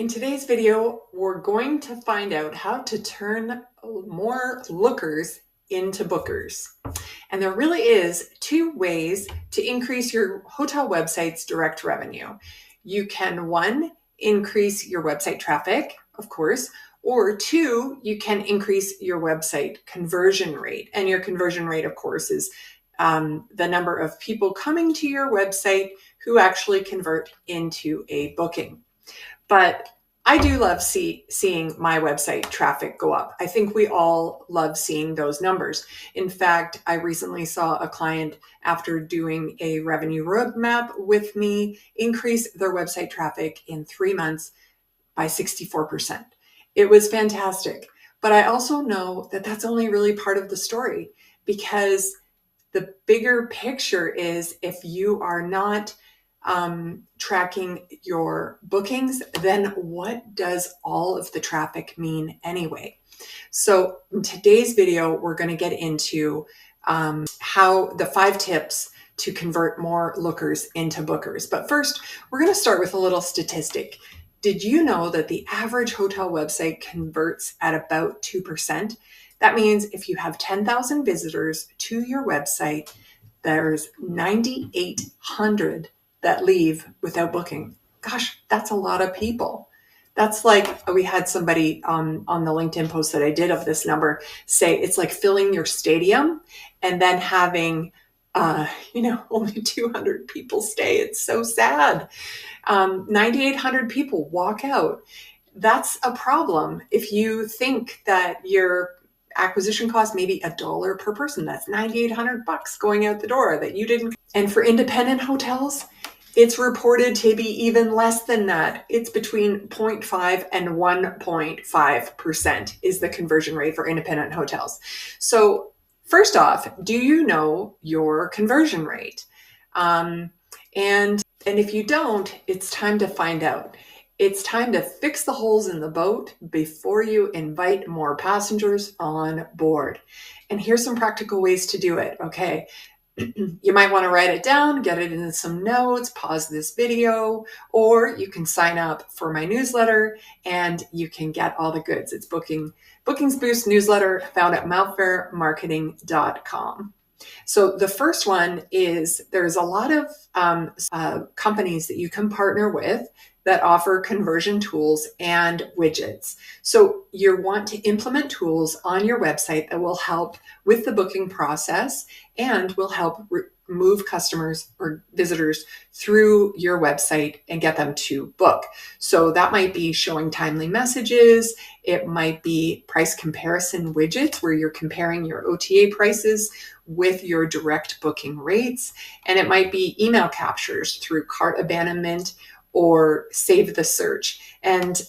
In today's video, we're going to find out how to turn more lookers into bookers. And there really is two ways to increase your hotel website's direct revenue. You can, one, increase your website traffic, of course, or two, you can increase your website conversion rate. And your conversion rate, of course, is the number of people coming to your website who actually convert into a booking. But I do love seeing my website traffic go up. I think we all love seeing those numbers. In fact, I recently saw a client, after doing a revenue roadmap with me, increase their website traffic in 3 months by 64%. It was fantastic. But I also know that that's only really part of the story, because the bigger picture is, if you are not tracking your bookings, then what does all of the traffic mean anyway? So in today's video, we're going to get into how the 5 tips to convert more lookers into bookers. But first, we're going to start with a little statistic. Did you know that the average hotel website converts at about 2%? That means if you have 10,000 visitors to your website, there's 9,800 that leave without booking. Gosh, that's a lot of people. That's like, we had somebody on the LinkedIn post that I did of this number say it's like filling your stadium and then having, only 200 people stay. It's so sad. 9,800 people walk out. That's a problem. If you think that your acquisition cost maybe $1 per person, that's $9,800 going out the door that you didn't. And for independent hotels, it's reported to be even less than that. It's between 0.5 and 1.5% is the conversion rate for independent hotels. So first off, do you know your conversion rate? And if you don't, it's time to find out. It's time to fix the holes in the boat before you invite more passengers on board. And here's some practical ways to do it, okay? You might want to write it down, get it in some notes, pause this video, or you can sign up for my newsletter and you can get all the goods. It's Bookings Boost newsletter, found at mountfairmarketing.com. So the first one is, there's a lot of companies that you can partner with that offer conversion tools and widgets. So you want to implement tools on your website that will help with the booking process and will help move customers or visitors through your website and get them to book. So that might be showing timely messages. It might be price comparison widgets where you're comparing your OTA prices with your direct booking rates. And it might be email captures through cart abandonment or save the search. And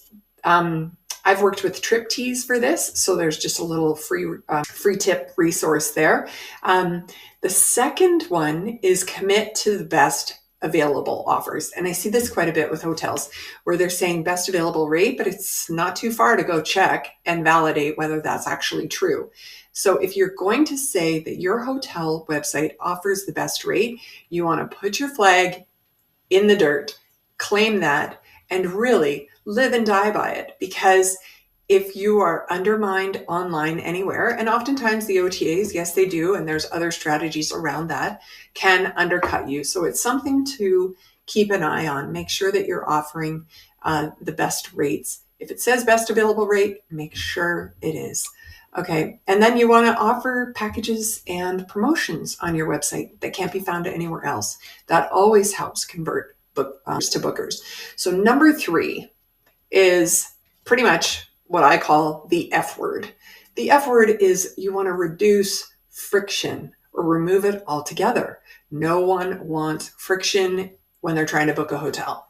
I've worked with TripTease for this, so there's just a little free tip resource there. The second one is commit to the best available offers. And I see this quite a bit with hotels where they're saying best available rate, but it's not too far to go check and validate whether that's actually true. So if you're going to say that your hotel website offers the best rate, you want to put your flag in the dirt, claim that, and really live and die by it. Because if you are undermined online anywhere, and oftentimes the OTAs, yes, they do, and there's other strategies around that, can undercut you. So it's something to keep an eye on. Make sure that you're offering the best rates. If it says best available rate, make sure it is. Okay, and then you want to offer packages and promotions on your website that can't be found anywhere else. That always helps convert to bookers. So number 3 is pretty much what I call the F word. The F word is you want to reduce friction or remove it altogether. No one wants friction when they're trying to book a hotel.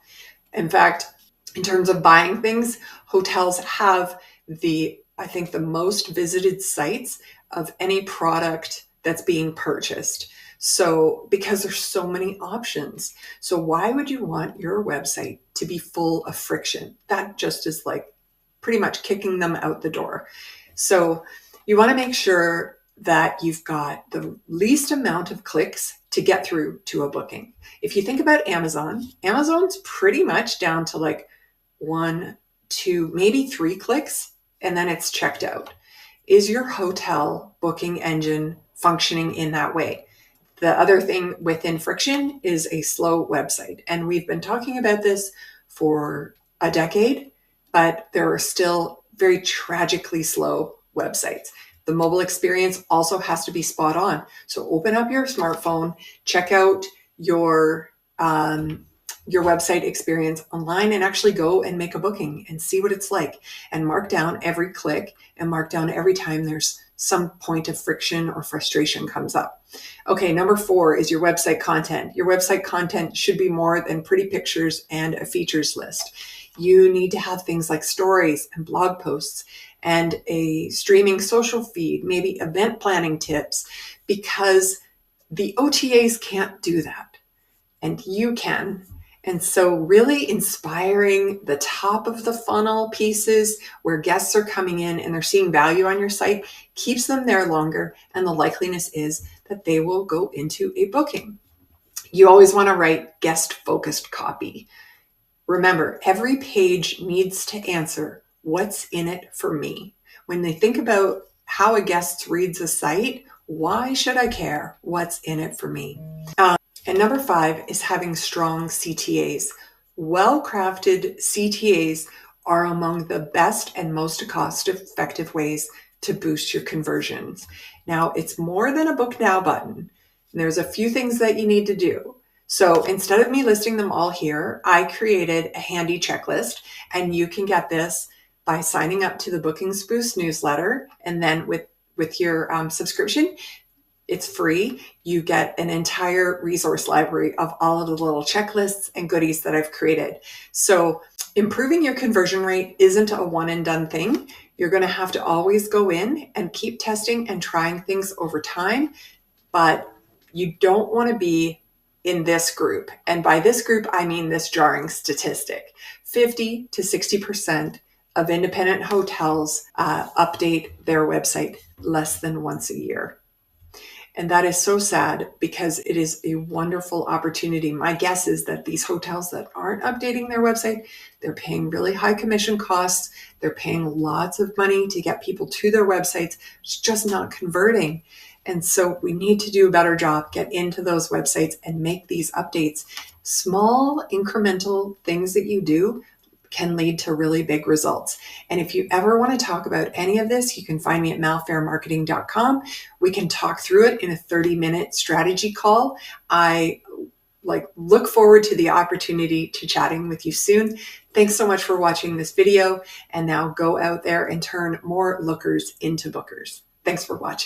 In fact, in terms of buying things, hotels have I think the most visited sites of any product that's being purchased. So because there's so many options. So why would you want your website to be full of friction? That just is like pretty much kicking them out the door. So you want to make sure that you've got the least amount of clicks to get through to a booking. If you think about Amazon's pretty much down to like 1 to maybe 3 clicks and then it's checked out. Is your hotel booking engine functioning in that way? The other thing within friction is a slow website. And we've been talking about this for a decade, but there are still very tragically slow websites. The mobile experience also has to be spot on. So open up your smartphone, check out your website experience online, and actually go and make a booking and see what it's like, and mark down every click and mark down every time there's some point of friction or frustration comes up. Okay, number 4 is your website content. Your website content should be more than pretty pictures and a features list. You need to have things like stories and blog posts and a streaming social feed, maybe event planning tips, because the OTAs can't do that and you can. And so really inspiring the top of the funnel pieces where guests are coming in and they're seeing value on your site keeps them there longer, and the likeliness is that they will go into a booking. You always want to write guest-focused copy. Remember, every page needs to answer, what's in it for me? When they think about how a guest reads a site, why should I care? What's in it for me? And number 5 is having strong CTAs. Well-crafted CTAs are among the best and most cost-effective ways to boost your conversions. Now, it's more than a book now button. There's a few things that you need to do. So instead of me listing them all here, I created a handy checklist, and you can get this by signing up to the Bookings Boost newsletter. And then with your subscription, it's free. You get an entire resource library of all of the little checklists and goodies that I've created. So improving your conversion rate isn't a one and done thing. You're going to have to always go in and keep testing and trying things over time, but you don't want to be in this group. And by this group, I mean this jarring statistic. 50 to 60% of independent hotels update their website less than once a year. And that is so sad, because it is a wonderful opportunity. My guess is that these hotels that aren't updating their website, they're paying really high commission costs. They're paying lots of money to get people to their websites. It's just not converting. And so we need to do a better job, get into those websites and make these updates. Small incremental things that you do can lead to really big results. And if you ever want to talk about any of this, you can find me at malfairmarketing.com. We can talk through it in a 30-minute strategy call. I look forward to the opportunity to chatting with you soon. Thanks so much for watching this video. And now go out there and turn more lookers into bookers. Thanks for watching.